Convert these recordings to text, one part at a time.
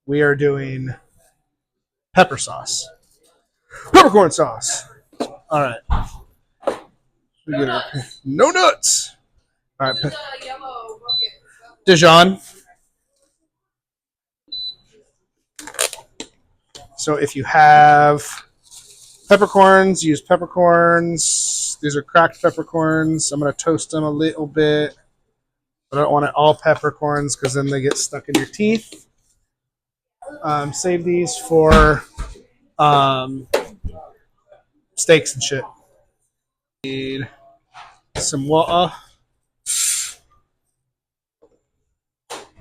we are doing pepper sauce. Peppercorn sauce. All right. No nuts. All right. Dijon. So if you have peppercorns, use peppercorns. These are cracked peppercorns. I'm going to toast them a little bit. But I don't want it all peppercorns because then they get stuck in your teeth. Save these for steaks and shit. Need some water.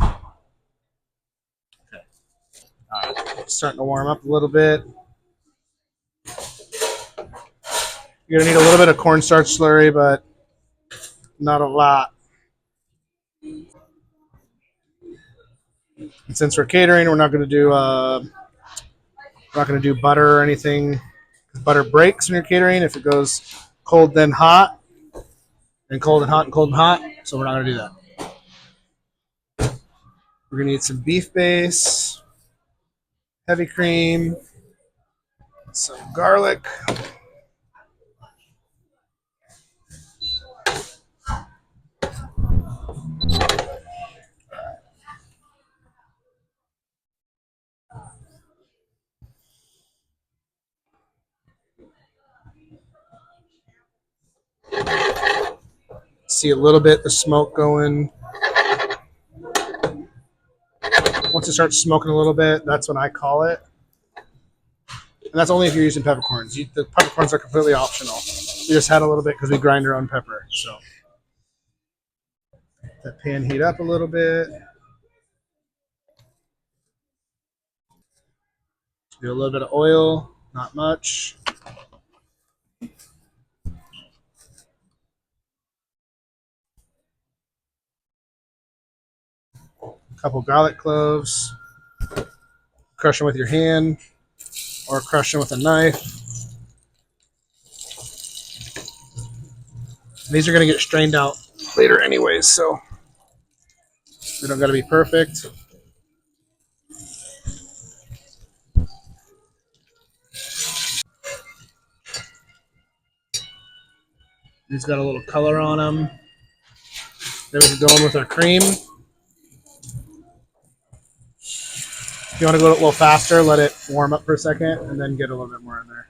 Okay. All right. Starting to warm up a little bit. You're going to need a little bit of cornstarch slurry, but not a lot. And since we're catering, we're not going to do butter or anything. Butter breaks when you're catering if it goes cold then hot, and cold and hot and cold and hot. So we're not going to do that. We're going to need some beef base, heavy cream, some garlic. See a little bit the smoke going. Once it starts smoking a little bit, that's when I call it. And that's only if you're using peppercorns. The peppercorns are completely optional. We just had a little bit because we grind our own pepper. So that pan heat up a little bit. Do a little bit of oil, not much. A couple garlic cloves. Crush them with your hand or crush them with a knife. These are going to get strained out later anyways, so they don't got to be perfect. These got a little color on them. Then we can go in with our cream. If you want to go a little faster, let it warm up for a second and then get a little bit more in there.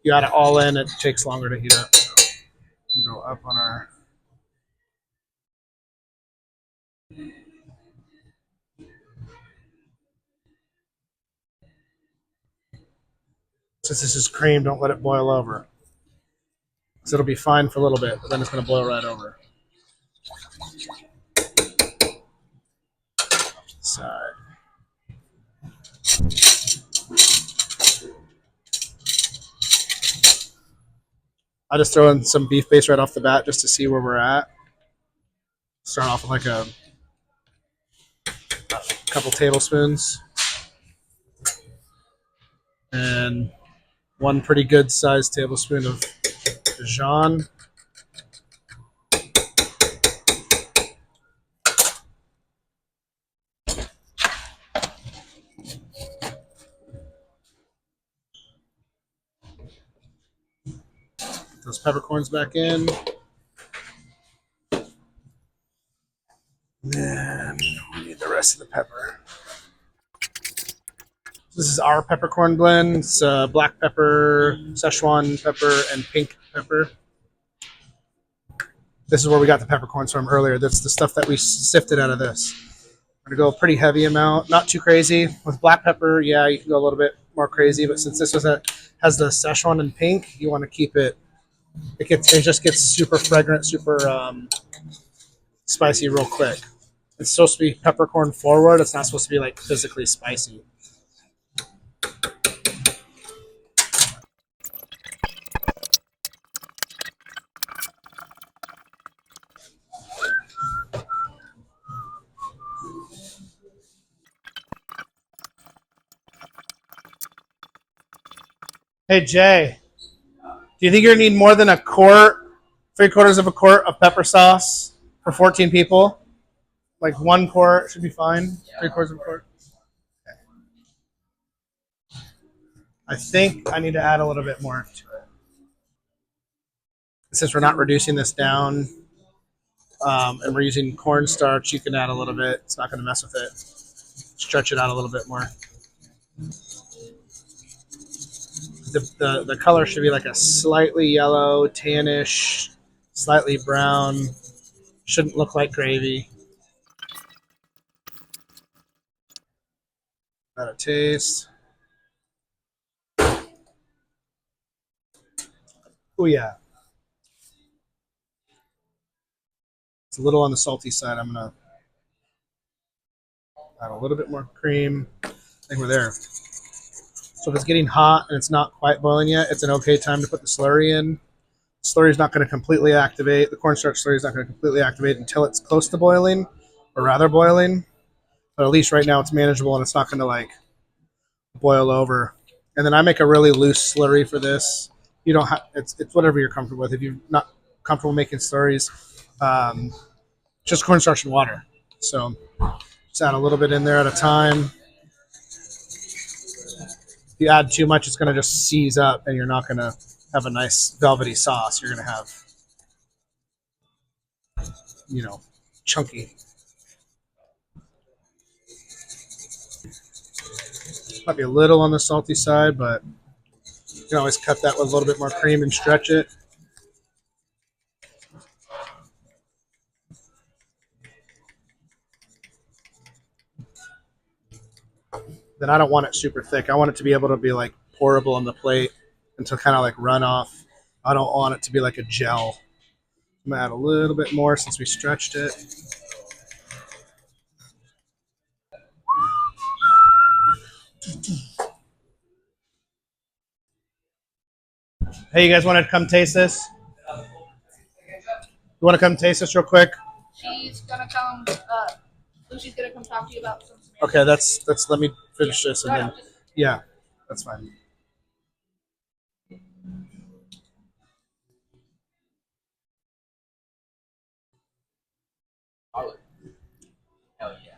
You got it all in, it takes longer to heat up. So we'll go up on our... Since this is cream, don't let it boil over. So it'll be fine for a little bit, but then it's going to boil right over. Side. I just throw in some beef base right off the bat just to see where we're at. Start off with like a couple tablespoons. And one pretty good sized tablespoon of Dijon. Those peppercorns back in. Then we need the rest of the pepper. This is our peppercorn blend. It's black pepper, Szechuan pepper, and pink pepper. This is where we got the peppercorns from earlier. That's the stuff that we sifted out of this. I'm going to go a pretty heavy amount, not too crazy. With black pepper, yeah, you can go a little bit more crazy, but since this has the Szechuan and pink, you want to keep it. It just gets super fragrant, super spicy real quick. It's supposed to be peppercorn forward. It's not supposed to be like physically spicy. Hey Jay, do you think you're gonna need more than a quart, 3/4 of a quart of pepper sauce for 14 people? Like 1 quart should be fine. 3/4 of a quart. I think I need to add a little bit more to it. Since we're not reducing this down and we're using cornstarch, you can add a little bit. It's not going to mess with it. Stretch it out a little bit more. The color should be like a slightly yellow, tannish, slightly brown. Shouldn't look like gravy. Got a taste. Oh yeah, it's a little on the salty side. I'm gonna add a little bit more cream. I think we're there. So if it's getting hot and it's not quite boiling yet, it's an okay time to put the slurry in. The slurry is not going to completely activate. The cornstarch slurry is not going to completely activate until it's close to boiling, or rather boiling. But at least right now it's manageable and it's not going to like boil over. And then I make a really loose slurry for this. You don't have it's whatever you're comfortable with. If you're not comfortable making slurries, um, just cornstarch and water. So just add a little bit in there at a time. If you add too much, it's going to just seize up, and you're not going to have a nice velvety sauce. You're going to have, chunky. Might be a little on the salty side, but you can always cut that with a little bit more cream and stretch it. Then I don't want it super thick. I want it to be able to be like pourable on the plate and to kind of like run off. I don't want it to be like a gel. I'm gonna add a little bit more since we stretched it. Hey, you guys want to come taste this? You want to come taste this real quick? She's gonna come. Lucy's gonna come talk to you about some. Okay, that's. Let me finish this and then. Yeah, that's fine. Hell yeah.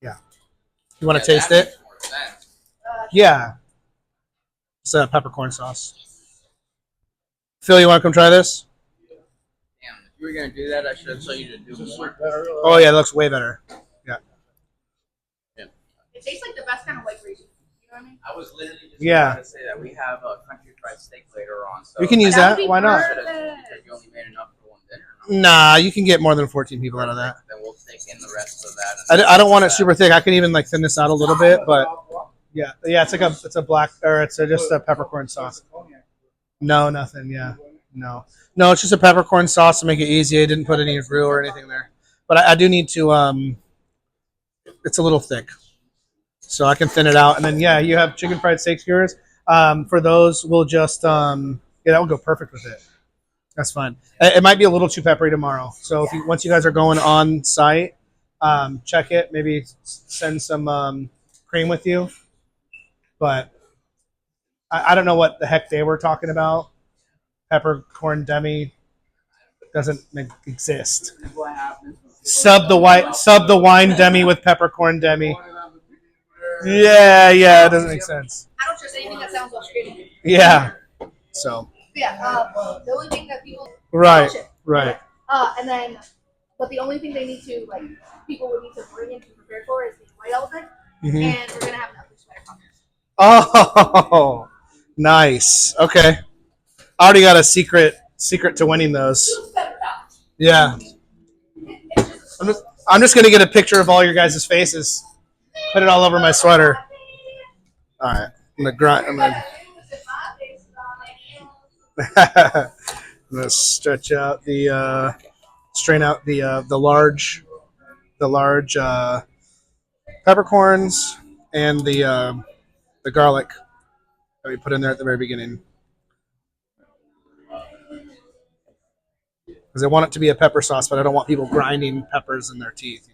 Yeah. You want to taste it? Yeah. It's peppercorn sauce. Phil, you want to come try this? Damn, if you were gonna do that, I should have told you to do more. Oh yeah, it looks way better. Yeah. It tastes like the best kind of white gravy. You know what I mean? I was literally just Yeah. about to say that we have a country fried steak later on. So We can use that. Why not? Because you only made enough for one dinner. Nah, you can get more than 14 people out of that. Then we'll take in the rest of that. I don't want it super thick. I can even like thin this out a little bit, but yeah, it's like it's a black or it's just a peppercorn sauce. No, nothing. Yeah, no, it's just a peppercorn sauce to make it easy. I didn't put any roux or anything there, but I do need to. It's a little thick, so I can thin it out, and then yeah, you have chicken fried steak skewers. For those, we'll just that will go perfect with it. That's fine. It might be a little too peppery tomorrow, so if once you guys are going on site, check it. Maybe send some cream with you, but I don't know what the heck they were talking about. Peppercorn demi doesn't exist. Sub the wine demi with peppercorn demi. Yeah, it doesn't make sense. I don't trust anything that sounds Australian. Yeah. So. Yeah. The only thing that people. Right. And then, but the only thing they need to people would need to bring in to prepare for is the white elephant, and we're gonna have another sweater contest. Oh, nice. Okay. I already got a secret to winning those. Yeah. I'm just gonna get a picture of all your guys' faces. Put it all over my sweater. All right. I'm gonna grind. I'm gonna stretch out strain out the large peppercorns and the garlic that we put in there at the very beginning. Because I want it to be a pepper sauce, but I don't want people grinding peppers in their teeth,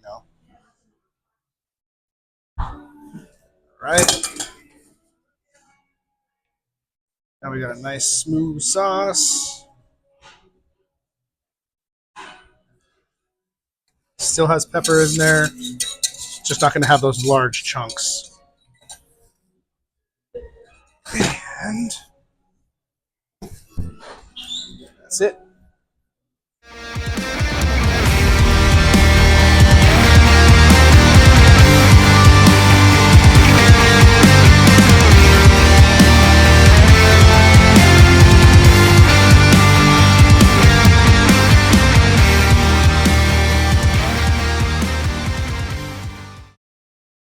Right. Now we got a nice smooth sauce. still has pepper in there. Just not going to have those large chunks. And that's it.